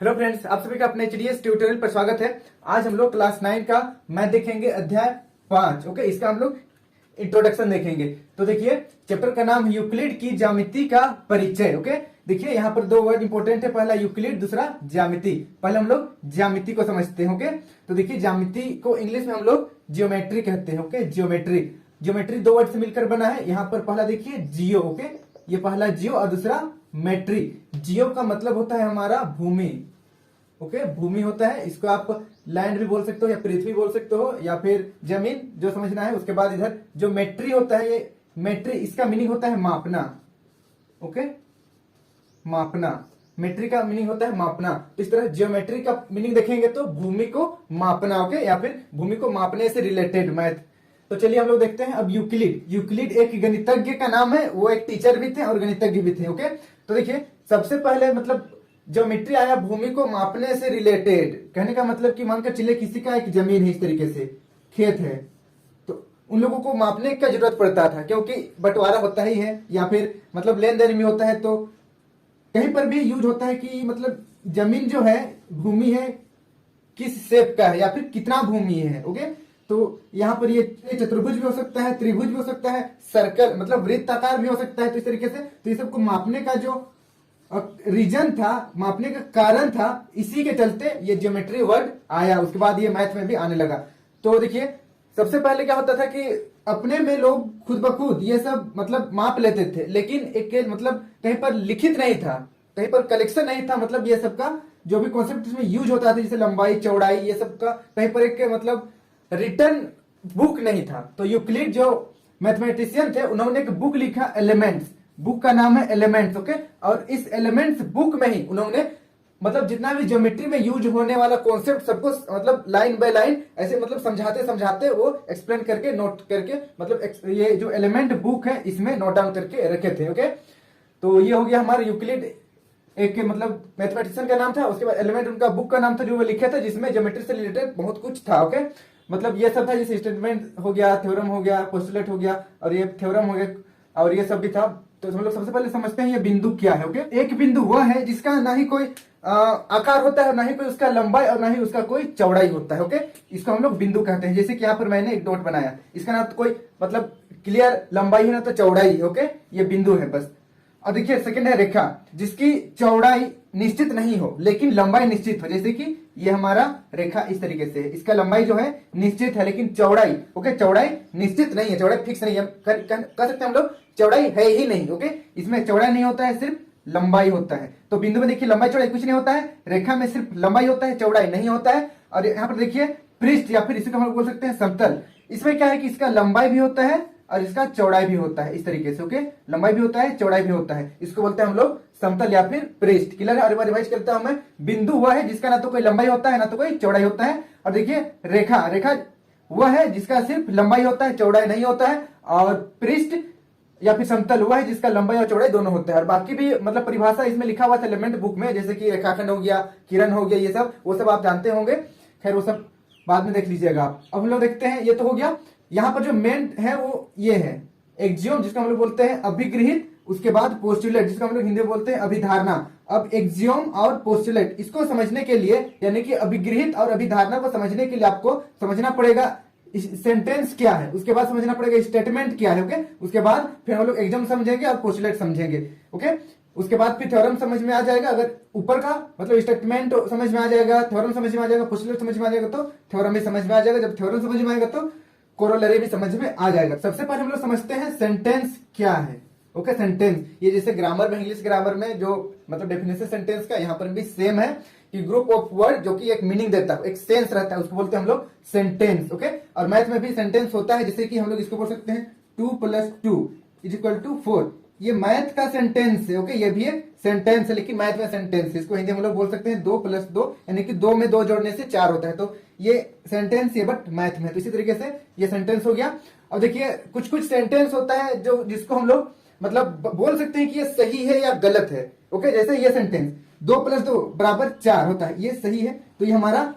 Hello friends, आप सभी का अपने एचडीएस ट्यूटोरियल पर स्वागत है। आज हम लोग क्लास 9 का मैथ देखेंगे, अध्याय 5। ओके, इसका हम लोग इंट्रोडक्शन देखेंगे। तो देखिए, चैप्टर का नाम है यूक्लिड की ज्यामिति का परिचय। ओके, देखिए यहाँ पर दो वर्ड इंपॉर्टेंट है, पहला यूक्लिड, दूसरा ज्यामिति। पहले हम लोग ज्यामिति को समझते हैं। ओके, तो देखिए ज्यामिति को इंग्लिश में हम लोग जियोमेट्री कहते हैं। ओके, जियोमेट्री जियोमेट्री दो वर्ड से मिलकर बना है। यहाँ पर पहला देखिए जियो। ओके, ये पहला जियो और दूसरा मेट्री। जियो का मतलब होता है हमारा भूमि। ओके, भूमि होता है, इसको आप लैंड भी बोल सकते हो या पृथ्वी बोल सकते हो या फिर जमीन, जो समझना है। उसके बाद इधर जो मेट्री होता है, ये मेट्री, इसका मीनिंग होता है मापना। ओके, मापना, मेट्री का मीनिंग होता है मापना। तो इस तरह जियोमेट्री का मीनिंग देखेंगे तो भूमि को मापना। ओके, या फिर भूमि को मापने से रिलेटेड मैथ। तो चलिए हम लोग देखते हैं अब यूक्लिड। यूक्लिड एक गणितज्ञ का नाम है, वो एक टीचर भी थे और गणितज्ञ भी थे। ओके, तो देखिए सबसे पहले मतलब ज्योमेट्री आया भूमि को मापने से रिलेटेड। कहने का मतलब कि मानकर चलिए किसी का एक जमीन है, इस तरीके से खेत है, तो उन लोगों को मापने का जरूरत पड़ता था, क्योंकि बंटवारा होता ही है या फिर मतलब लेन देन में होता है। तो कहीं पर भी यूज होता है कि मतलब जमीन जो है, भूमि है, किस शेप का है या फिर कितना भूमि है। ओके, तो यहाँ पर ये चतुर्भुज भी हो सकता है, त्रिभुज भी हो सकता है, सर्कल मतलब वृत्ताकार भी हो सकता है। तो इस तरीके से तो ये सबको मापने का जो रीजन था, मापने का कारण था, इसी के चलते ये ज्योमेट्री वर्ड आया। उसके बाद ये मैथ में भी आने लगा। तो देखिए सबसे पहले क्या होता था कि अपने में लोग खुद ब खुद ये सब मतलब माप लेते थे, लेकिन एक मतलब कहीं पर लिखित नहीं था, कहीं पर कलेक्शन नहीं था। मतलब ये सब का जो भी कॉन्सेप्ट इसमें यूज होता था, जैसे लंबाई चौड़ाई, ये सब का कहीं पर एक मतलब रिटर्न बुक नहीं था। तो यूक्लिड जो मैथमेटिशियन थे, उन्होंने एक बुक लिखा, एलिमेंट्स। बुक का नाम है एलिमेंट्स। ओके, और इस एलिमेंट्स बुक में ही उन्होंने मतलब जितना भी ज्योमेट्री में यूज होने वाला कॉन्सेप्ट सबको मतलब लाइन बाय लाइन ऐसे मतलब समझाते समझाते वो एक्सप्लेन करके नोट करके मतलब ये जो एलिमेंट बुक है इसमें नोट डाउन करके रखे थे। ओके, तो ये हो गया हमारा यूक्लिड, एक मतलब मैथमेटिशियन का नाम था। उसके बाद एलिमेंट उनका बुक का नाम था जो वो लिखे थे, जिसमें ज्योमेट्री से रिलेटेड बहुत कुछ था। ओके, मतलब ये सब था, जैसे स्टेटमेंट हो गया, थ्योरम हो गया, पोस्टुलेट हो गया और ये थ्योरम हो गया और ये सब भी था। तो हम लोग सबसे पहले समझते हैं ये बिंदु क्या है। ओके, एक बिंदु वह है जिसका ना ही कोई आकार होता है, ना ही कोई उसका लंबाई और ना ही उसका कोई चौड़ाई होता है। ओके, इसको हम लोग बिंदु कहते हैं। जैसे कि यहाँ पर मैंने एक डॉट बनाया, इसका ना तो कोई मतलब क्लियर लंबाई है ना तो चौड़ाई है। ओके, ये बिंदु है बस। और देखिए सेकंड है रेखा, जिसकी चौड़ाई निश्चित नहीं हो लेकिन लंबाई निश्चित हो। जैसे कि ये हमारा रेखा इस तरीके से है, इसका लंबाई जो है निश्चित है लेकिन चौड़ाई, ओके, चौड़ाई निश्चित नहीं है, चौड़ाई फिक्स नहीं है। कह सकते हैं हम लोग चौड़ाई है ही नहीं। ओके, इसमें चौड़ाई नहीं होता है, सिर्फ लंबाई होता है। तो बिंदु में देखिए लंबाई चौड़ाई कुछ नहीं होता है, रेखा में सिर्फ लंबाई होता है, चौड़ाई नहीं होता है। और यहाँ पर देखिए पृष्ठ या फिर इसी को हम लोग बोल सकते हैं समतल। इसमें क्या है कि इसका लंबाई भी होता है और इसका चौड़ाई भी होता है, इस तरीके से। ओके, लंबाई भी होता है, चौड़ाई भी होता है, इसको बोलते हैं हम लोग समतल या फिर पृष्ठ। क्लियर है? और रिवाइज करता हूं मैं, बिंदु वह है जिसका ना तो कोई लंबाई होता है ना तो कोई चौड़ाई होता है। और देखिए रेखा, रेखा वह है जिसका सिर्फ लंबाई होता है, चौड़ाई नहीं होता है। और पृष्ठ या फिर समतल हुआ है जिसका लंबाई और चौड़ाई दोनों होते हैं। और बाकी भी मतलब परिभाषा इसमें लिखा हुआ था एलिमेंट बुक में, जैसे कि रेखाखंड हो गया, किरण हो गया, ये सब वो सब आप जानते होंगे। खैर वो सब बाद में देख लीजिएगा आप। अब हम लोग देखते हैं, ये तो हो गया। यहाँ पर जो मेन है वो ये है एक्सियोम, जिसको हम लोग बोलते हैं अभिगृहित। उसके बाद पोस्टुलेट, जिसको हम लोग हिंदी में बोलते हैं अभिधारणा। अब एक्सियोम और पोस्टुलेट, इसको समझने के लिए यानी कि अभिगृहित और अभिधारणा को समझने के लिए आपको समझना पड़ेगा सेंटेंस क्या है, उसके बाद समझना पड़ेगा स्टेटमेंट क्या है। ओके, उसके बाद फिर हम लोग एक्सियोम समझेंगे और पोस्टुलेट समझेंगे। ओके, उसके बाद फिर थ्योरम समझ में आ जाएगा। अगर ऊपर का मतलब स्टेटमेंट समझ में आ जाएगा, थ्योरम समझ में आ जाएगा, पोस्टुलेट समझ में आ जाएगा तो थ्योरम भी समझ में आ जाएगा। जब थ्योरम समझ में आएगा तो कोरोलरी भी समझ में आ जाएगा। सबसे पहले हम लोग समझते हैं सेंटेंस क्या है। ओके, सेंटेंस ये जैसे ग्रामर में, इंग्लिश ग्रामर में जो मतलब डेफिनेशन सेंटेंस का यहाँ पर भी सेम है कि ग्रुप ऑफ वर्ड जो कि एक मीनिंग देता है, एक सेंस रहता है, उसको बोलते हैं हम लोग सेंटेंस। ओके, और मैथ में भी सेंटेंस होता है, जैसे कि हम लोग इसको बोल सकते हैं 2 + 2 = 4। ये मैथ का सेंटेंस है। ओके, ये भी एक सेंटेंस है, लेकिन मैथ में सेंटेंस है। इसको हिंदी में हम लोग बोल सकते हैं 2 + 2, यानी कि 2 में 2 जोड़ने से 4 होता है। तो ये सेंटेंस है बट मैथ में। तो इसी तरीके से ये सेंटेंस हो गया। अब देखिए कुछ कुछ सेंटेंस होता है जो जिसको हम लोग मतलब बोल सकते हैं कि ये सही है या गलत है। ओके, जैसे ये सेंटेंस 2 + 2 = 4 होता है, ये सही है तो ये हमारा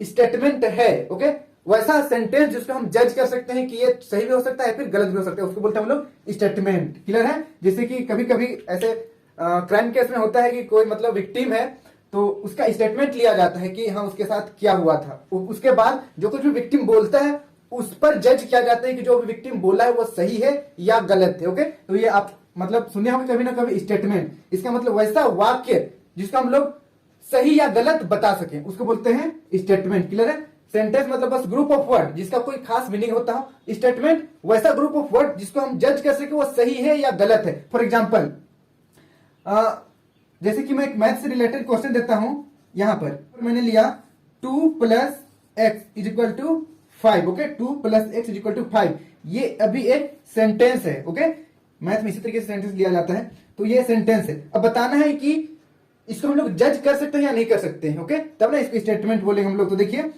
स्टेटमेंट है। ओके, वैसा सेंटेंस जिसको हम जज कर सकते हैं कि ये सही भी हो सकता है फिर गलत भी हो सकता है, उसको बोलते हैं हम लोग स्टेटमेंट। क्लियर है? जैसे कि कभी कभी ऐसे क्राइम केस में होता है कि कोई मतलब विक्टिम है, तो तो उसका स्टेटमेंट लिया जाता है कि हाँ उसके साथ क्या हुआ था। उसके बाद जो कुछ भी विक्टिम बोलता है उस पर जज किया जाता है कि जो भी विक्टिम बोला है वो सही है या गलत है। ओके, तो ये आप मतलब सुने होंगे कभी ना कभी स्टेटमेंट, इसका मतलब वैसा वाक्य जिसका हम लोग सही या गलत बता सकें उसको बोलते हैं स्टेटमेंट। क्लियर है? सेंटेंस मतलब बस ग्रुप ऑफ वर्ड जिसका कोई खास मीनिंग होता हो। स्टेटमेंट वैसा ग्रुप ऑफ वर्ड जिसको हम जज कर सके वो सही है या गलत है। फॉर एग्जाम्पल जैसे कि मैं एक मैथ से रिलेटेड क्वेश्चन देता हूं, यहां पर मैंने लिया 2 + x = 5। ओके, 2 + x = 5, ये अभी एक सेंटेंस है। ओके, मैथ में इसी तरीके से सेंटेंस लिया जाता है, तो ये सेंटेंस है। अब बताना है कि इसको हम लोग जज कर सकते हैं या नहीं कर सकते हैं। ओके, तब ना इसको स्टेटमेंट बोलेंगे हम लोग। तो देखिए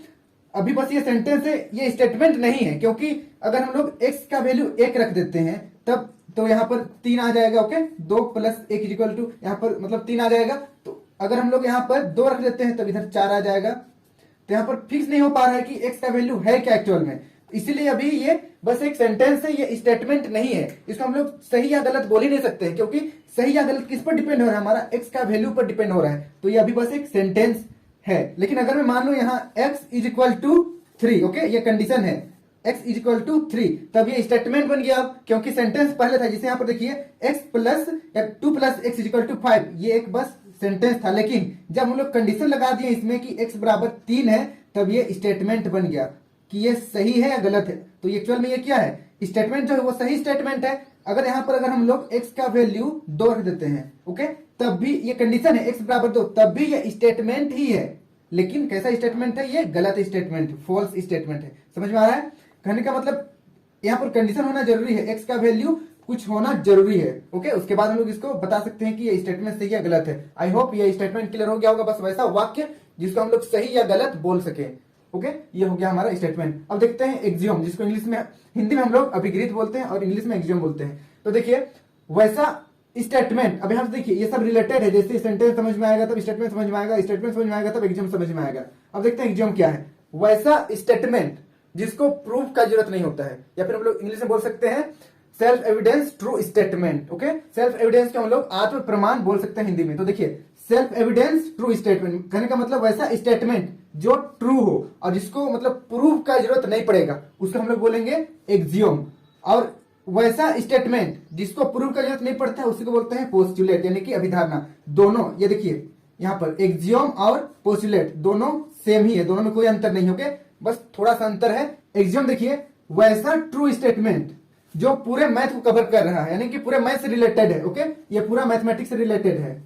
अभी बस ये सेंटेंस है, ये स्टेटमेंट नहीं है, क्योंकि अगर हम लोग x का वैल्यू 1 रख देते हैं तब तो यहाँ पर 3 आ जाएगा। ओके, 2 + 1 = यहाँ पर मतलब 3 आ जाएगा। तो अगर हम लोग यहाँ पर 2 रख देते हैं तब इधर 4 आ जाएगा। तो यहाँ पर फिक्स नहीं हो पा रहा है कि x का वैल्यू है क्या एक्चुअल में, इसीलिए अभी ये बस एक सेंटेंस है, ये स्टेटमेंट नहीं है। इसको हम लोग सही या गलत बोल ही नहीं सकते हैं, क्योंकि सही या गलत किस पर डिपेंड हो रहा है, हमारा x का वैल्यू पर डिपेंड हो रहा है। तो ये अभी बस एक सेंटेंस है। लेकिन अगर मैं मान लो यहाँ x = 3, ओके, ये कंडीशन है x = 3, तब ये स्टेटमेंट बन गया। क्योंकि सेंटेंस पहले था, जिसे यहाँ पर देखिए x प्लस या 2 + x = 5, ये एक बस सेंटेंस था। लेकिन जब हम लोग कंडीशन लगा दिए इसमें कि x = 3 है, तब ये स्टेटमेंट बन गया कि ये सही है या गलत है। तो एक्चुअल में ये क्या है, स्टेटमेंट जो है वो सही स्टेटमेंट है। अगर यहाँ पर अगर हम लोग x का वैल्यू 2 रख देते हैं, ओके, तब भी ये कंडीशन है x = 2, तब भी ये स्टेटमेंट ही है। लेकिन कैसा स्टेटमेंट है, ये गलत स्टेटमेंट, फॉल्स स्टेटमेंट है। समझ में आ रहा है? कहने का मतलब यहाँ पर कंडीशन होना जरूरी है, x का वैल्यू कुछ होना जरूरी है। ओके, उसके बाद हम लोग इसको बता सकते हैं कि ये स्टेटमेंट सही या गलत है। आई होप ये स्टेटमेंट क्लियर हो गया होगा, बस वैसा वाक्य जिसको हम लोग सही या गलत बोल सके। ओके, ये हो गया हमारा स्टेटमेंट। अब देखते हैं एक्सियोम, जिसको इंग्लिश में, हिंदी में हम लोग अभिगृहित बोलते हैं और इंग्लिश में एक्सियोम बोलते हैं। तो देखिए वैसा स्टेटमेंट, अब यहाँ से देखिए ये सब रिलेटेड है। जैसे सेंटेंस समझ में आएगा तब स्टेटमेंट समझ में आएगा, स्टेटमेंट समझ में आएगा तब एक्सियोम समझ में आएगा। अब देखते हैं एक्सियोम क्या है। वैसा स्टेटमेंट जिसको प्रूफ का जरूरत नहीं होता है, या फिर हम लोग इंग्लिश में बोल सकते हैं self evidence true statement. Okay, self evidence को हम लोग आत्म प्रमाण बोल सकते हैं हिंदी में। तो देखिए सेल्फ एविडेंस ट्रू स्टेटमेंट कहने का मतलब वैसा स्टेटमेंट जो ट्रू हो और जिसको मतलब प्रूफ का जरूरत नहीं पड़ेगा, उसको हम लोग बोलेंगे एक्सियोम। और वैसा स्टेटमेंट जिसको प्रूफ का जरूरत नहीं पड़ता है उसी को बोलते हैं पोस्टुलेट, यानी कि अभिधारणा। दोनों ये देखिए यहाँ पर एक्सियोम और पोस्टुलेट दोनों सेम ही है, दोनों में कोई अंतर नहीं। ओके, बस थोड़ा सा अंतर है। एक्सियोम देखिए वैसा ट्रू स्टेटमेंट जो पूरे मैथ को कवर कर रहा है, यानी कि पूरे मैथ से रिलेटेड है। ओके, ये पूरा मैथमेटिक्स से रिलेटेड है,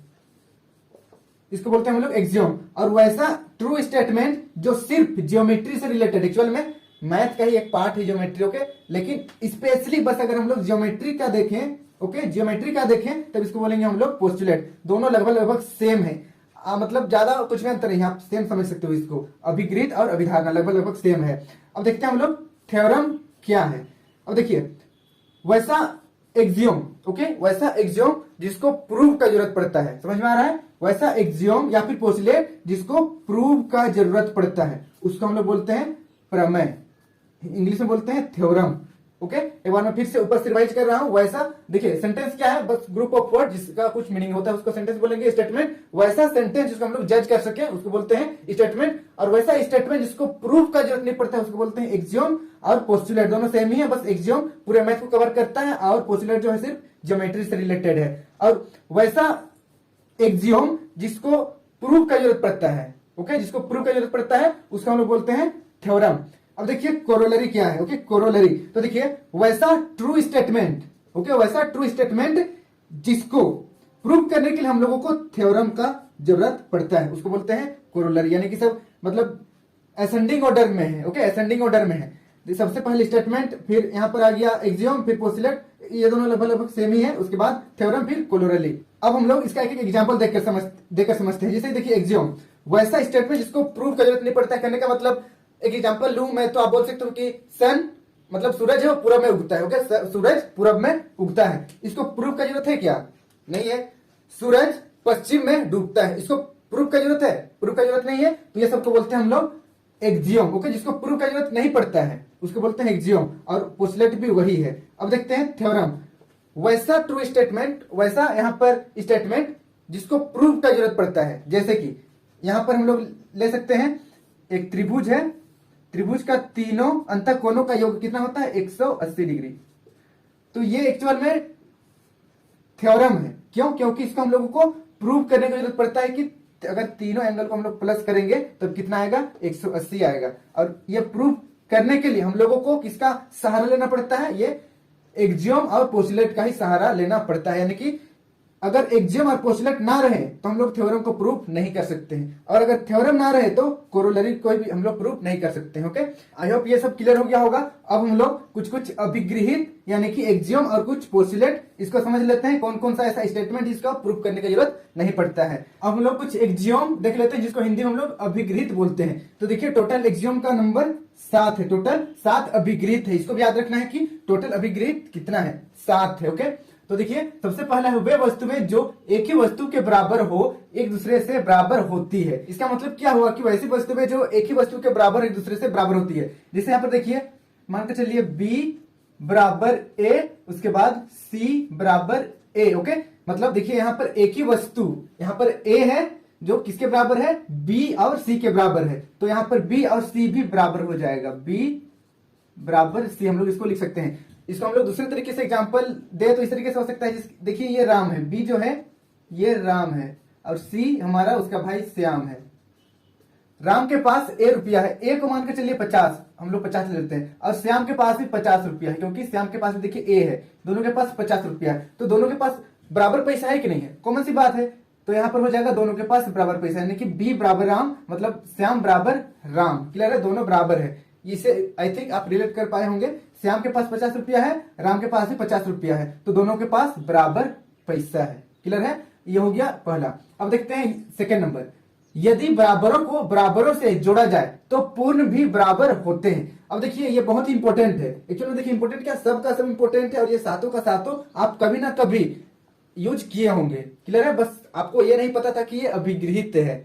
इसको बोलते हैं हम लोग एक्सियोम। और वैसा ट्रू स्टेटमेंट जो सिर्फ ज्योमेट्री से रिलेटेड, एक्चुअल में मैथ का ही एक पार्ट है ज्योमेट्री। ओके, लेकिन स्पेशली बस अगर हम लोग ज्योमेट्री का देखें, ओके, ज्योमेट्री का देखें तब इसको बोलेंगे हम लोग पोस्टुलेट। दोनों लगभग लगभग सेम है, मतलब ज्यादा कुछ भी अंतर नहीं, आप सेम समझ सकते हो इसको। अभिगृहित और अभिधारणा लगभग लगभग सेम है। अब देखते हैं हम लोग थ्योरम क्या है। अब देखिए वैसा एक्सियोम, ओके, वैसा एक्सियोम जिसको प्रूव का जरूरत पड़ता है, समझ में आ रहा है? वैसा एक्सियोम या फिर पोस्टुलेट जिसको प्रूव का जरूरत पड़ता है उसको हम लोग बोलते हैं प्रमेय, इंग्लिश में बोलते हैं थ्योरम। ओके, एक बार मैं फिर से ऊपर से रिवाइज कर रहा हूं। वैसा देखिए सेंटेंस क्या है, बस ग्रुप ऑफ वर्ड जिसका कुछ मीनिंग होता है उसको सेंटेंस बोलेंगे। स्टेटमेंट वैसा सेंटेंस जिसको हम लोग जज कर सके उसको बोलते हैं स्टेटमेंट। और वैसा स्टेटमेंट जिसको प्रूफ का जरूरत नहीं पड़ता है उसको बोलते हैं एक्सियोम। और पोस्टुलेट दोनों सेम ही है, बस एक्सियोम पूरे मैथ को कवर करता है और पोस्टुलेट जो है सिर्फ ज्योमेट्री से रिलेटेड है। और वैसा एक्सियोम जिसको प्रूफ का जरूरत पड़ता है, ओके, जिसको प्रूफ का जरूरत पड़ता है उसको हम लोग बोलते हैं थ्योरम। अब देखिए कोरोलरी क्या है। ओके, कोरोलरी तो देखिए वैसा ट्रू स्टेटमेंट, ओके, वैसा ट्रू स्टेटमेंट जिसको प्रूव करने के लिए हम लोगों को थ्योरम का जरूरत पड़ता है उसको बोलते हैं कोरोलरी, यानी कि सब मतलब असेंडिंग ऑर्डर में है। ओके, असेंडिंग ऑर्डर में है। सबसे पहले स्टेटमेंट, फिर यहाँ पर आ गया एक्सियोम, फिर पोस्टुलेट, ये दोनों लगभग लगभग सेम ही है। उसके बाद थ्योरम, फिर कोरोलरी। अब हम लोग इसका एक एग्जांपल देकर समझते हैं। जैसे देखिए एक्सियोम वैसा स्टेटमेंट जिसको प्रूव का जरूरत नहीं पड़ता है, कहने का मतलब एक एग्जांपल लूं मैं तो आप बोल सकते हो कि सन मतलब सूरज है वो पूरब में उगता है। ओके, सूरज पूरब में उगता है, इसको प्रूफ का जरूरत है क्या? नहीं है। सूरज पश्चिम में डूबता है, इसको प्रूफ का जरूरत है? प्रूफ का जरूरत नहीं है। तो ये सबको बोलते हैं हम लोग एक्सियोम। ओके, जिसको प्रूफ का जरूरत नहीं पड़ता है उसको बोलते हैं एक्सियोम। और पोस्टुलेट भी वही है। अब देखते हैं थ्योरम, वैसा ट्रू स्टेटमेंट, वैसा यहाँ पर स्टेटमेंट जिसको प्रूफ का जरूरत पड़ता है। जैसे कि यहां पर हम लोग ले सकते हैं एक त्रिभुज है, त्रिभुज का तीनों अंतः कोणों का योग कितना होता है 180 डिग्री। तो ये एक्चुअल में थ्योरम है। क्यों? क्योंकि इसको हम लोगों को प्रूव करने की जरूरत पड़ता है कि अगर तीनों एंगल को हम लोग प्लस करेंगे तो कितना आएगा 180 आएगा। और ये प्रूव करने के लिए हम लोगों को किसका सहारा लेना पड़ता है? ये एक्सियम और पोस्टुलेट का ही सहारा लेना पड़ता है। यानी कि अगर एक्सियम और पोस्टुलेट ना रहे तो हम लोग थ्योरम को प्रूफ नहीं कर सकते हैं, और अगर थ्योरम ना रहे तो कोरोलरी कोई भी हम लोग प्रूफ नहीं कर सकते हैं। ओके, आई होप ये सब क्लियर हो गया होगा। अब हम लोग कुछ कुछ अभिगृहित यानी कि एक्सियम और कुछ पोस्टुलेट इसको समझ लेते हैं, कौन कौन सा ऐसा स्टेटमेंट जिसका प्रूफ करने की जरूरत नहीं पड़ता है। अब हम लोग कुछ एक्सियम देख लेते हैं जिसको हिंदी में हम लोग अभिगृहित बोलते हैं। तो देखिए टोटल एक्सियम का नंबर 7 है, टोटल 7 अभिगृहित है। इसको भी याद रखना है कि टोटल अभिगृहित कितना है, 7 है। ओके, तो देखिए सबसे पहला है वे वस्तु में जो एक ही वस्तु के बराबर हो एक दूसरे से बराबर होती है। इसका मतलब क्या हुआ कि वैसी वस्तु में जो एक ही वस्तु के बराबर एक दूसरे से बराबर होती है। जैसे यहाँ पर देखिए मान के चलिए B बराबर A, उसके बाद C बराबर A। ओके, मतलब देखिए यहाँ पर एक ही वस्तु, यहाँ पर A है जो किसके बराबर है, B और C के बराबर है। तो यहाँ पर B और C भी बराबर हो जाएगा, B बराबर C हम लोग इसको लिख सकते हैं। इसको हम लोग दूसरे तरीके से एग्जांपल दे तो इस तरीके से हो सकता है। देखिए ये राम है, बी जो है ये राम है और सी हमारा उसका भाई श्याम है। राम के पास ए रुपया है, ए को मान के चलिए 50, हम लोग 50 ले लेते हैं, और श्याम के पास भी 50 रुपया है क्योंकि श्याम के पास भी देखिए ए है, दोनों के पास 50 रुपया है। तो दोनों के पास बराबर पैसा है कि नहीं है, कॉमन सी बात है। तो यहाँ पर हो जाएगा दोनों के पास बराबर पैसा, यानी कि बी बराबर राम मतलब श्याम बराबर राम। क्लियर है, दोनों बराबर है। इसे आई थिंक आप रिलेट कर पाए होंगे। श्याम के पास 50 रुपया है, राम के पास भी 50 रुपया है, तो दोनों के पास बराबर पैसा है। क्लियर है, ये हो गया पहला। अब देखते हैं सेकेंड नंबर, यदि बराबरों को बराबरों से जोड़ा जाए तो पूर्ण भी बराबर होते हैं। अब देखिए ये बहुत ही इंपॉर्टेंट है। एक्चुअली देखिए इंपॉर्टेंट क्या, सब का सब इंपॉर्टेंट है, और ये सातों का सातों आप कभी ना कभी यूज किए होंगे। क्लियर है, बस आपको ये नहीं पता था कि ये अभिगृहित है।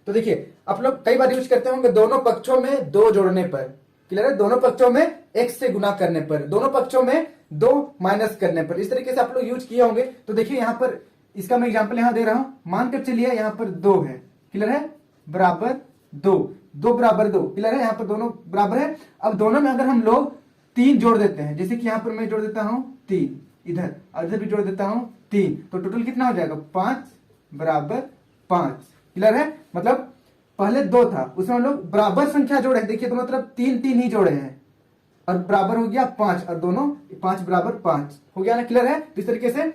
तो देखिए आप लोग कई बार यूज करते होंगे दोनों पक्षों में 2 जोड़ने पर। क्लियर है, दोनों पक्षों में x से गुना करने पर, दोनों पक्षों में 2 माइनस करने पर, इस तरीके से आप लोग यूज किए होंगे। तो देखिए यहाँ पर इसका मैं एग्जांपल यहाँ दे रहा हूं, मानकर चलिए यहाँ पर 2 है। क्लियर है, बराबर 2, 2 बराबर 2। क्लियर है, यहाँ पर दोनों बराबर है। अब दोनों में अगर हम लोग 3 जोड़ देते हैं, जैसे कि यहाँ पर मैं जोड़ देता हूं 3 इधर और इधर भी जोड़ देता हूं 3, तो टोटल कितना हो जाएगा 5 बराबर 5। क्लियर है, मतलब पहले 2 था उसमें हम लोग बराबर संख्या जोड़े, देखिए दोनों तरफ 3 3 ही जोड़े हैं और बराबर हो गया 5, और दोनों 5 बराबर 5 हो गया ना। क्लियर है, इस तरीके से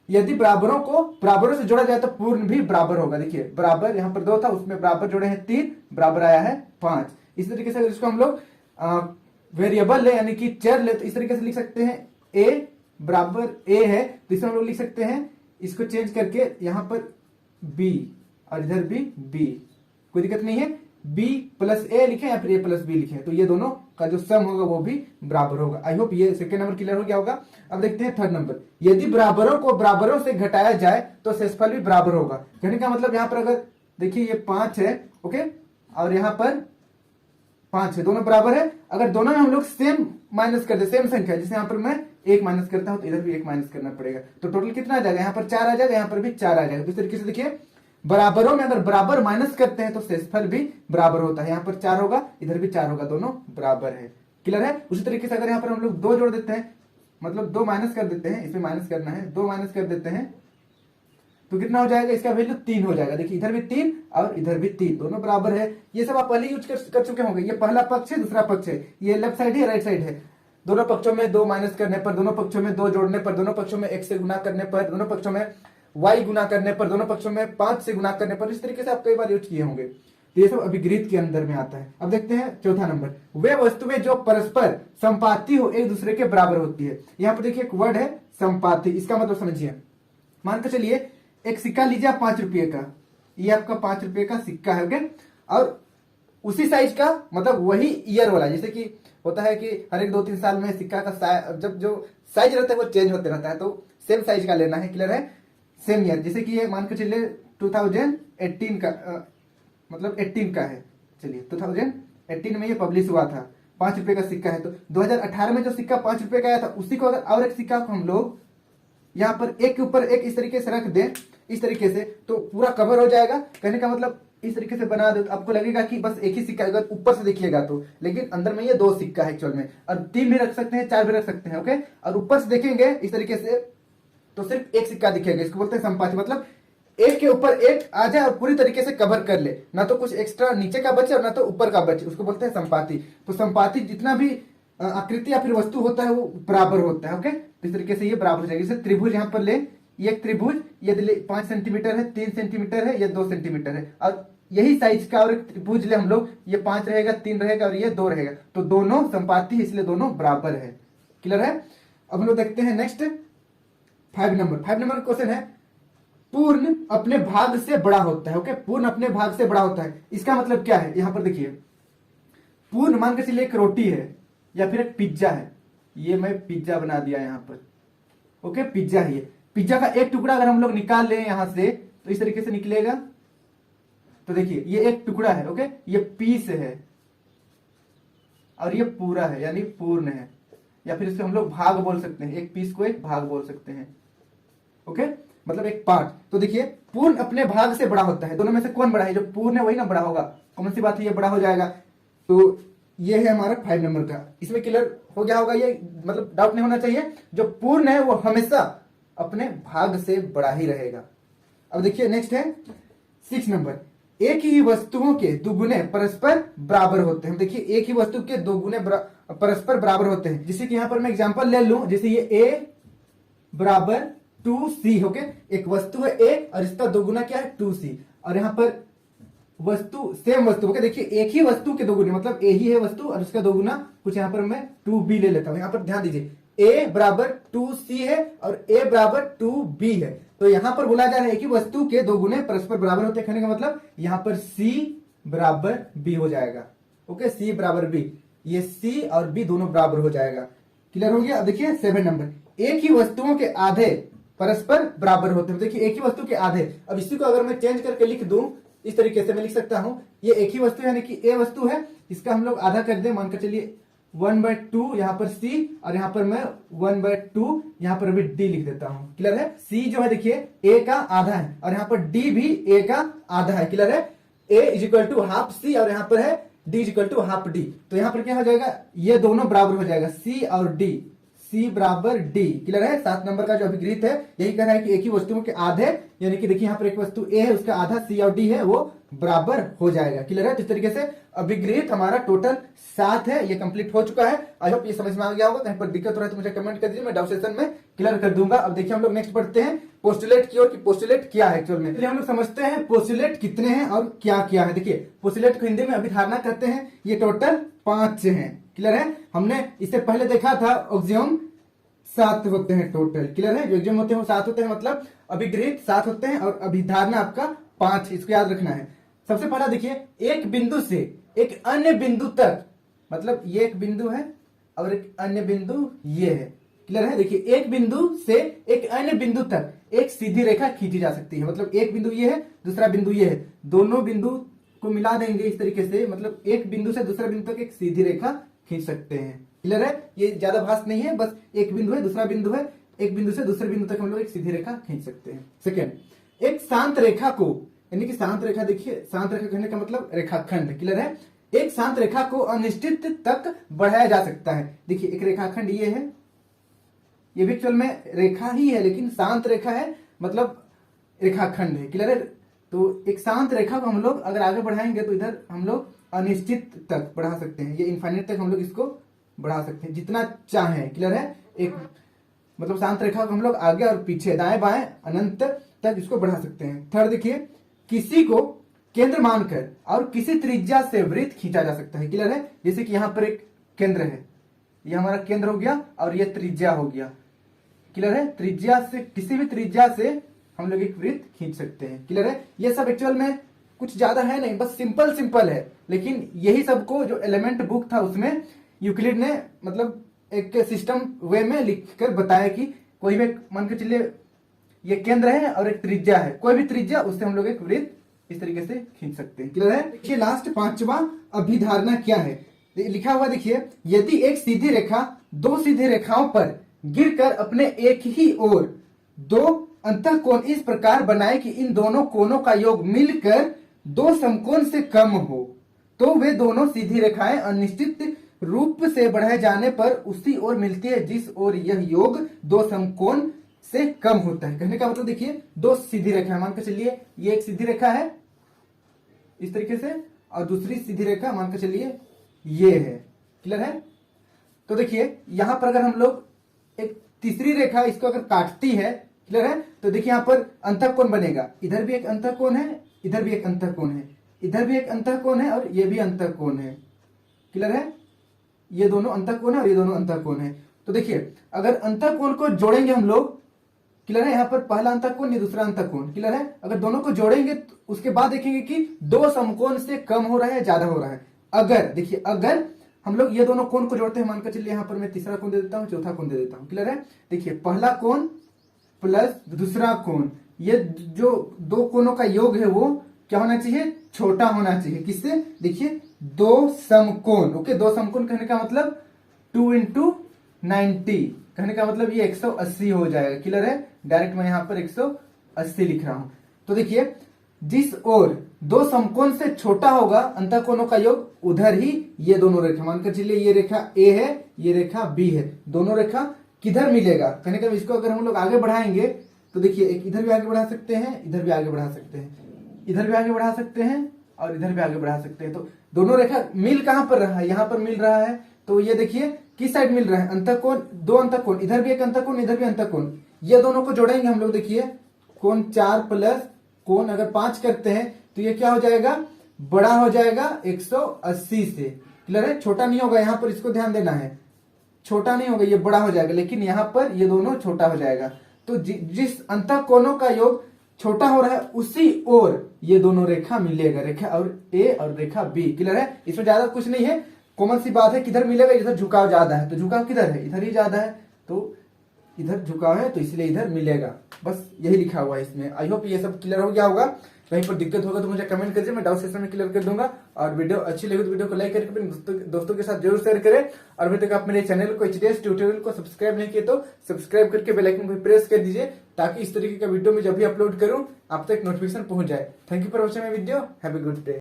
यदि बराबरों को बराबरों से जोड़ा जाए तो पूर्ण भी बराबर होगा। देखिए बराबर यहाँ पर 2 था, उसमें बराबर जोड़े हैं 3, बराबर आया है 5। इस तरीके से इसको हम लोग वेरिएबल ले यानी कि चर ले तो इस तरीके से लिख सकते हैं, a बराबर a है तो इसमें हम लोग लिख सकते हैं इसको चेंज करके यहाँ पर b और इधर भी b, कोई दिक्कत नहीं है। b प्लस a लिखे या फिर a प्लस b लिखे, तो ये दोनों का जो सम होगा वो भी बराबर होगा। आई होप ये सेकंड नंबर क्लियर हो गया होगा। अब देखते हैं थर्ड नंबर, यदि बराबरों को बराबरों से घटाया जाए तो शेषफल भी बराबर होगा। कहने का मतलब यहाँ पर अगर देखिए ये 5 है, ओके, और यहाँ पर 5 है, दोनों बराबर है। अगर दोनों में हम लोग सेम माइनस कर दे, सेम संख्या, जैसे यहाँ पर मैं 1 माइनस करता हूं तो इधर भी 1 माइनस करना पड़ेगा, तो टोटल कितना आ जाएगा, यहाँ पर 4 आ जाएगा, यहाँ पर भी 4 आ जाएगा। तो इस तरीके से देखिए बराबरों में अगर बराबर माइनस करते हैं तो शेषफल भी बराबर होता है। यहाँ पर 4 होगा, इधर भी 4 होगा, दोनों बराबर है। क्लियर है, उसी तरीके से अगर यहाँ पर हम लोग 2 जोड़ देते हैं, मतलब 2 माइनस कर देते हैं, इसमें माइनस करना है, 2 माइनस कर देते हैं तो कितना हो जाएगा, इसका वैल्यू 3 हो जाएगा। देखिए इधर भी 3 और इधर भी 3, दोनों बराबर है। ये सब आप पहले यूज कर चुके होंगे। ये पहला पक्ष है, दूसरा पक्ष है, ये लेफ्ट साइड है, राइट साइड है। दोनों पक्षों में 2 माइनस करने पर, दोनों पक्षों में 2 जोड़ने पर, दोनों पक्षों में 1 से गुना करने पर, दोनों पक्षों में y गुना करने पर, दोनों पक्षों में 5 से गुना करने पर, इस तरीके से आप कई बार यूज किए होंगे। तो ये सब अभिगृहित के अंदर में आता है। अब देखते हैं चौथा नंबर, वे वस्तुएं जो परस्पर संपाती हो एक दूसरे के बराबर होती है। यहाँ पर देखिए एक वर्ड है संपाती, इसका मतलब समझिए। मान के चलिए एक सिक्का लीजिए आप 5 रुपये का, ये आपका 5 रुपये का सिक्का है, ओके, और उसी साइज का, मतलब वही ईयर वाला, जैसे कि होता है कि हर एक 2-3 साल में सिक्का का जब जो साइज रहता है वो चेंज होते रहता है, तो सेम साइज का लेना है। क्लियर है, सेम ईयर, जैसे कि ये मान के चलिए 2018 का मतलब 18 का है, चलिए 2018 में ये पब्लिश हुआ था, 5 रुपए का सिक्का है। तो 2018 में जो सिक्का 5 रुपए का आया था, उसी को अगर और एक सिक्का को हम लोग यहाँ पर एक के ऊपर एक इस तरीके से रख दें इस तरीके से, तो पूरा कवर हो जाएगा। कहने का मतलब इस तरीके से बना दो तो आपको लगेगा कि बस एक ही सिक्का, अगर ऊपर से देखिएगा तो, लेकिन अंदर में ये 2 सिक्का है एक्चुअल में, और 3 भी रख सकते हैं, 4 भी रख सकते हैं। ओके, और ऊपर से देखेंगे इस तरीके से तो सिर्फ एक सिक्का दिखेगा। इसको बोलते हैं संपाति, मतलब एक के ऊपर एक आ जाए और पूरी तरीके से कवर कर ले, ना तो कुछ एक्स्ट्रा नीचे का बचे और ना तो ऊपर का बचे, उसको बोलते हैं संपाति। तो संपाति जितना भी आकृति या फिर वस्तु होता है वो बराबर होता है। ओके, इस तरीके से ये बराबर हो जाएगी। जैसे त्रिभुज यहाँ पर ले, ये एक त्रिभुज, ये 5 सेंटीमीटर है, 3 सेंटीमीटर है, ये 2 सेंटीमीटर है, और यही साइज का और एक त्रिभुज ले हम लोग, ये 5 रहेगा, 3 रहेगा और ये 2 रहेगा, तो दोनों संपाति, इसलिए दोनों बराबर है। क्लियर है? अब हम लोग देखते हैं नेक्स्ट 5 नंबर क्वेश्चन है, पूर्ण अपने भाग से बड़ा होता है। ओके, पूर्ण अपने भाग से बड़ा होता है, इसका मतलब क्या है? यहां पर देखिए, पूर्ण मान के चलिए एक रोटी है या फिर एक पिज्जा है, ये मैं पिज्जा बना दिया यहां पर। ओके, पिज्जा है, ये पिज्जा का एक टुकड़ा अगर हम लोग निकाल लें यहां से तो इस तरीके से निकलेगा। तो देखिए ये एक टुकड़ा है, ओके, ये पीस है और ये पूरा है, यानी पूर्ण है, या फिर इसे हम लोग भाग बोल सकते हैं, एक पीस को एक भाग बोल सकते हैं। ओके, मतलब एक पार्ट। तो देखिए पूर्ण अपने भाग से बड़ा होता है, दोनों में से कौन बड़ा है? जो पूर्ण है वही ना बड़ा होगा, कौन सी बात है, ये बड़ा हो जाएगा। तो ये है हमारा 5 नंबर का। इसमें क्लियर हो गया होगा, ये मतलब डाउट नहीं होना चाहिए। जो पूर्ण है वो हमेशा अपने भाग से बड़ा ही रहेगा। अब देखिए नेक्स्ट है 6 नंबर, एक ही वस्तुओं के दुगुने परस्पर बराबर होते हैं। देखिए एक ही वस्तु के दुगुने परस्पर बराबर होते हैं। जैसे कि यहां पर मैं एग्जांपल ले लूं, जैसे ये A बराबर 2C। ओके, एक वस्तु है A और इसका दोगुना क्या है? 2C। और यहां पर वस्तु, सेम वस्तु, ओके, देखिए एक ही वस्तु के दोगुने, मतलब A ही है वस्तु और उसका दोगुना कुछ यहां पर मैं 2B ले लेता हूं। यहां पर ध्यान दीजिए, A बराबर 2C है और A बराबर 2B है, तो यहां पर बोला जा रहा है कि वस्तु के दो गुने परस्पर बराबर होते हैं। कहने का मतलब यहां पर C बराबर B हो जाएगा। ओके, C बराबर B, ये C और B दोनों बराबर हो जाएगा। क्लियर हो गया? अब देखिए 7 नंबर, एक ही वस्तुओं के आधे परस्पर बराबर होते हैं। देखिए एक ही वस्तु के आधे, अब इसी को अगर मैं चेंज करके लिख दूं, इस तरीके से मैं लिख सकता हूं, ये एक ही वस्तु यानी कि A वस्तु है, इसका हम लोग आधा कर दें, मानकर चलिए 1/2 यहाँ पर C और यहाँ पर मैं 1/2 यहाँ पर भी D लिख देता हूँ। क्लियर है? C जो है देखिए A का आधा है और यहाँ पर D भी A का आधा है। क्लियर है? A is equal to half C और यहाँ पर है D is equal to half D, तो यहाँ पर क्या हो जाएगा? ये दोनों बराबर हो जाएगा, C और D, C बराबर D। क्लियर है? 7 नंबर का जो अभिगृहित है यही कह रहा है कि एक ही वस्तुओं के आधे, यानी कि देखिए यहाँ पर एक वस्तु A है, उसका आधा C और D है, वो बराबर हो जाएगा। क्लियर है? तो इस तरीके से अभिगृहित हमारा टोटल 7 है, ये कंप्लीट हो चुका है। आई होप ये समझ में आ गया होगा। कहीं पर दिक्कत हो रहा है तो मुझे कमेंट कर दीजिए, मैं डाउट सेशन में क्लियर कर दूंगा। अब देखिए हम लोग नेक्स्ट पढ़ते हैं पोस्टुलेट की ओर, कि पोस्टुलेट क्या है एक्चुअल में। इसलिए हम लोग समझते हैं पोस्टुलेट कितने हैं और क्या क्या है। देखिए पोस्टुलेट को हिंदी में अभिधारणा कहते हैं, ये टोटल 5 हैं। क्लियर है? हमने इससे पहले देखा था ऑक्सियम 7 होते हैं टोटल। क्लियर है? जो एक्सियम होते हैं वो 7 होते हैं, मतलब अभिगृहित 7 होते हैं और अभिधारणा आपका 5, इसको याद रखना है। सबसे पहला देखिए, एक बिंदु से एक अन्य बिंदु तक, मतलब ये एक बिंदु है और एक अन्य बिंदु ये है। क्लियर है? देखिए एक बिंदु से एक अन्य बिंदु तक एक सीधी रेखा खींची जा सकती है, मतलब एक बिंदु ये है, दूसरा बिंदु ये है, दोनों बिंदु को मिला देंगे इस तरीके से, मतलब एक बिंदु से दूसरा बिंदु तक एक सीधी रेखा खींच सकते हैं। क्लियर है? ये ज्यादा भाष नहीं है, बस एक बिंदु है, दूसरा बिंदु है, एक बिंदु से दूसरे बिंदु तक हम लोग एक सीधी रेखा खींच सकते हैं। सेकेंड, एक शांत रेखा को, यानी कि शांत रेखा, देखिए शांत रेखा कहने का मतलब रेखाखंड। क्लियर है? एक शांत रेखा को अनिश्चित तक बढ़ाया जा सकता है। देखिए एक रेखाखंड ये है, ये भी एक्चुअल में रेखा ही है लेकिन शांत रेखा है, मतलब रेखाखंड है। क्लियर है? तो एक शांत रेखा को हम लोग अगर आगे बढ़ाएंगे तो इधर हम लोग अनिश्चित तक बढ़ा सकते हैं, ये इनफाइनाइट तक हम लोग इसको बढ़ा सकते हैं जितना चाहें। क्लियर है? एक मतलब शांत रेखा को हम लोग आगे और पीछे, दाएं बाएं, अनंत तक इसको बढ़ा सकते हैं। थर्ड देखिए, किसी को केंद्र मानकर और किसी त्रिज्या से वृत्त खींचा जा सकता है। क्लियर है? जैसे कि यहां पर एक केंद्र है, ये हमारा केंद्र हो गया और ये त्रिज्या हो गया। क्लियर है? त्रिज्या से, किसी भी त्रिज्या से हम लोग एक वृत्त खींच सकते हैं। क्लियर है? ये सब एक्चुअल में कुछ ज्यादा है नहीं, बस सिंपल है, लेकिन यही सबको जो एलिमेंट बुक था उसमें यूक्लिड ने मतलब एक सिस्टम वे में लिखकर बताया कि कोई भी मान के चलिए ये केंद्र है और एक त्रिज्या है, कोई भी त्रिज्या, उससे हम लोग एक वृत्त इस तरीके से खींच सकते हैं। क्लियर है? देखिए लास्ट 5वां अभिधारणा क्या है, लिखा हुआ देखिए, यदि एक सीधी रेखा दो सीधी रेखाओं पर गिरकर अपने एक ही ओर दो अंतःकोण इस प्रकार बनाए कि इन दोनों कोणों का योग मिलकर दो समकोण से कम हो, तो वे दोनों सीधी रेखाएं अनिश्चित रूप से बढ़ाए जाने पर उसी ओर मिलती है जिस ओर यह योग दो समकोण से कम होता है। कहने का मतलब देखिए, दो सीधी रेखा मान के चलिए, ये एक सीधी रेखा है इस तरीके से, और दूसरी सीधी रेखा मान के चलिए ये है। क्लियर है? तो देखिए यहां पर अगर हम लोग एक तीसरी रेखा इसको अगर काटती है, क्लियर है, तो देखिए यहां पर अंतःकोण बनेगा। इधर भी एक अंतःकोण है, इधर भी एक अंतःकोण है, इधर भी एक अंतःकोण है, और ये भी अंतःकोण है। क्लियर है? ये दोनों अंतःकोण है और ये दोनों अंतःकोण है। तो देखिए अगर अंतःकोण को जोड़ेंगे हम लोग, क्लियर है, यहाँ पर पहला अंतःकोण ये दूसरा अंतःकोण, क्लियर है, अगर दोनों को जोड़ेंगे तो उसके बाद देखेंगे कि दो समकोण से कम हो रहा है, ज्यादा हो रहा है। अगर देखिए, अगर हम लोग ये दोनों कोण को जोड़ते हैं, मानकर चलिए यहाँ पर मैं तीसरा कोण दे देता हूँ, चौथा कोण दे देता हूँ। क्लियर है? देखिए पहला कोण प्लस दूसरा कोण, ये जो दो कोणों का योग है वो क्या होना चाहिए? छोटा होना चाहिए। किससे? देखिए दो समकोण। ओके, दो समकोण कहने का मतलब 2 × 90, कहने का मतलब ये 180 हो जाएगा। क्लियर है? डायरेक्ट मैं यहां पर 180 लिख रहा हूं। तो देखिए जिस ओर दो समकोण से छोटा होगा अंतःकोणों का योग, उधर ही ये दोनों रेखा, मानकर चलिए ये रेखा ए है, ये रेखा बी है, दोनों रेखा किधर मिलेगा? कहने का इसको अगर हम लोग आगे बढ़ाएंगे तो देखिए एक इधर भी आगे बढ़ा सकते हैं, इधर भी आगे बढ़ा सकते हैं, इधर भी आगे बढ़ा सकते हैं, और इधर भी आगे बढ़ा सकते हैं। तो दोनों रेखा मिल कहां पर रहा है? यहां पर मिल रहा है। तो ये देखिए किस साइड मिल रहा है? अंतःकोण, दो अंतःकोण, इधर भी एक अंतःकोण, इधर भी अंतःकोण, ये दोनों को जोड़ेंगे हम लोग। देखिए कोण 4 प्लस कोण अगर 5 करते हैं तो ये क्या हो जाएगा? बड़ा हो जाएगा 180 से। क्लियर है? छोटा नहीं होगा, यहां पर इसको ध्यान देना है, छोटा नहीं होगा, ये बड़ा हो जाएगा, लेकिन यहां पर ये दोनों छोटा हो जाएगा। तो जिस अंतःकोणों का योग छोटा हो रहा है उसी ओर ये दोनों रेखा मिलेगा, रेखा और ए और रेखा बी। क्लियर है? इसमें ज्यादा कुछ नहीं है, कॉमन सी बात है, किधर मिलेगा? इधर झुकाव ज्यादा है, तो झुकाव किधर है? इधर ही ज्यादा है, तो इधर झुकाव है तो इसलिए इधर मिलेगा। बस यही लिखा हुआ है इसमें। आई होप ये सब क्लियर हो गया होगा। कहीं पर दिक्कत होगा तो मुझे कमेंट करिए, मैं डाउट सेशन में क्लियर कर दूंगा। और वीडियो अच्छी लगी तो वीडियो को लाइक करके अपने दोस्तों के साथ जरूर शेयर करें। और अभी तक आप मेरे चैनल को एचडीएस ट्यूटोरियल को सब्सक्राइब नहीं किए तो सब्सक्राइब करके बेल आइकन को प्रेस कर दीजिए, ताकि इस तरीके का वीडियो में जब भी अपलोड करूं आप तक नोटिफिकेशन पहुंच जाए। Thank you for watching my video. Have a good day.